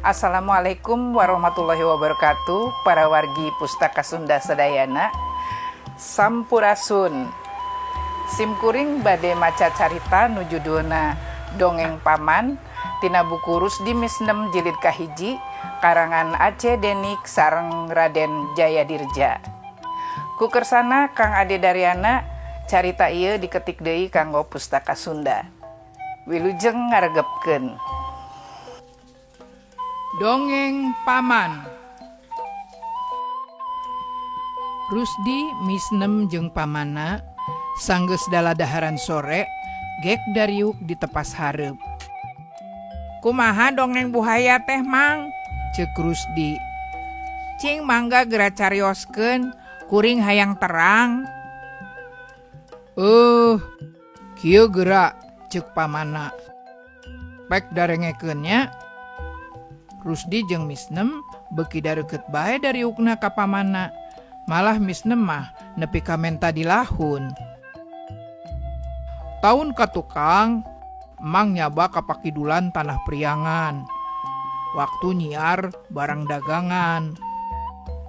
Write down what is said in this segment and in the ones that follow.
Assalamualaikum warahmatullahi wabarakatuh. Para wargi Pustaka Sunda Sadayana, Sampurasun. Simkuring bade maca carita nujudulna Dongeng Paman tina buku Rusdi Misnem jilid kahiji karangan Aceh Denik sareng Raden Jayadirja. Ku kersana Kang Ade Daryana carita ieu diketik deui kanggo Pustaka Sunda. Wilujeng ngaregepkeun. Dongeng Paman. Rusdi misnem jeung pamanna sanggeus daladaharan sore gek dariuk di tepas hareup. Kumaha dongeng buhaya teh Mang? Ceuk Rusdi. Cing mangga geura carioskeun, kuring hayang terang. Kieu geura ceuk pamanna. Pek darengekeunnya. Rusdi jeung misnem beuki dareukeut bae dariukna ka pamanna. Malah misnem mah nepi ka menta dilahun. Taun ka tukang, Mang nyaba ka pakidulan tanah priangan. Waktu nyiar barang dagangan.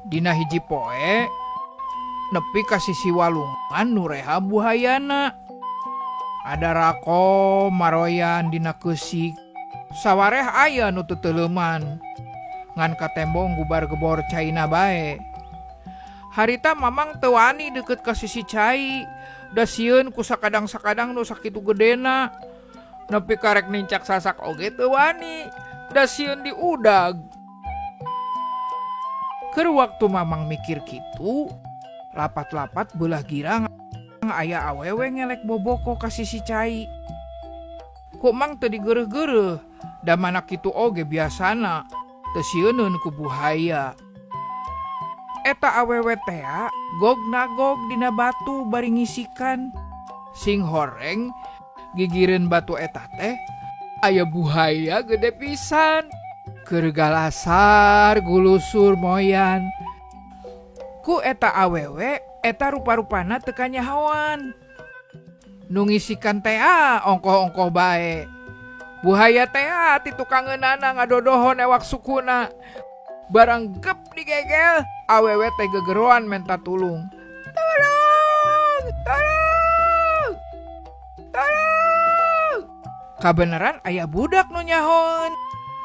Dina hiji poe, nepi ka sisi walungan nu reha buhayana. Ada rako maroyan dina keusik. Sawareh aya nu teteleuman. Ngan ka tembong gubar gebor caina bae. Harita mamang teu wani deukeut ka sisi cai. Da sieun ku sakadang-sakadang nu sakitu gedena. Nepi karek nincak sasak oge teu wani. Da sieun diudag. Keur waktu mamang mikir kitu, lapat-lapat beulah girang aya awewe ngelek boboko ka sisi cai. Ku mang teu digeureuh-geureuh, da mana kitu oge biasana teu sieuneun ku buhaya. Eta awewe tea gog nagog dina batu bari ngisikan. Sing horeng gigireun batu eta teh aya buhaya gede pisan. Keur galasar gulusur moyan. Ku eta awewe eta rupa-rupana teu kanyahoan. Nu ngisikan tea ongkoh-ongkoh bae. Buhaya tea ti tukangeunana ngadodohon ewak sukuna. Barang gep digegel, awewe teh gegeroan menta tulung. Tolong! Tolong! Tolong! Kabeneran aya budak nu nyahon.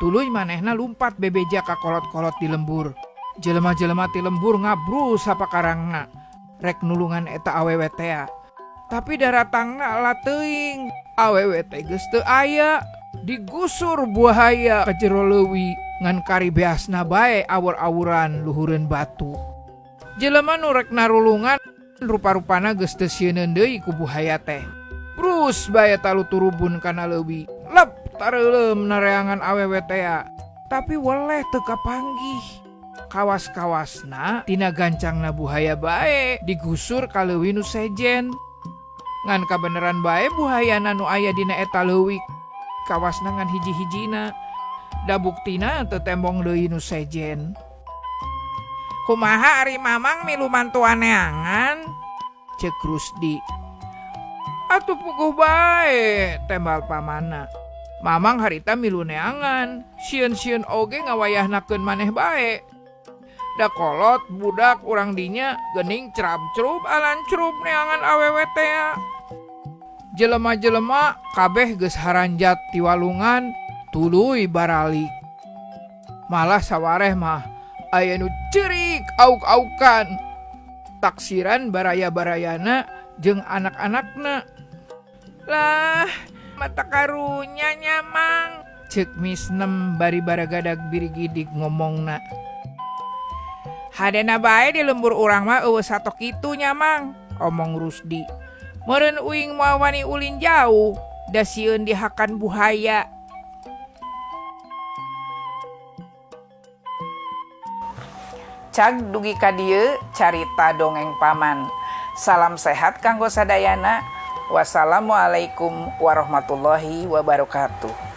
Tuluy manehna lumpat bebeja ka kolot-kolot di lembur. Jelema-jelema ti lembur ngabrus sapakarangna. Rek nulungan eta awewe tea. Tapi daratangna lah teuing. Awewe teh geus teu aya. Digusur buahaya ka jero leuwi. Ngan karibeasna bae awur-awuran luhureun batu. Jelema nu rek narulungan rupa-rupana geus teu sieuneun deui ku buhaya teh. Brus bae talu turubun kana leuwi. Lep tareulem nareangan awewe tea. Tapi weleh teu kapanggih. Kawas-kawasna tina gancangna buhaya bae digusur ka leuwi nu sejen. Ngan kabeneran bae buhayana nu aya dina eta leuwi kawasna ngan hiji-hijina. Da buktina teu tembong deui nu sejen. Kumaha ari mamang milu mantuan neangan? Ceuk Rusdi. Atuh puguh bae, tembal pamanna. Mamang harita milu neangan, sieun-sieun oge ngawayahnakeun maneh bae. Da kolot budak urang dinya geuning crab-crub alancrub neangan awewe tea. Jelema-jelema kabeh geus haranjat ti walungan. Tuluy baralik. Malah sawareh mah aya nu ceurik auk-aukan. Taksiran baraya-barayana jeung anak-anakna. Lah, mata karunya nyamang. Ceuk misnem bari baragadag birigidig ngomongna. Hadena bae di lembur urang mah eueus satok kitu nyamang, omong Rusdi. Meureun uing moal wani ulin jauh, da sieun dihakan buhaya. Cag dugi ka dieu carita dongeng paman. Salam sehat kanggo sadayana. Wassalamualaikum warahmatullahi wabarakatuh.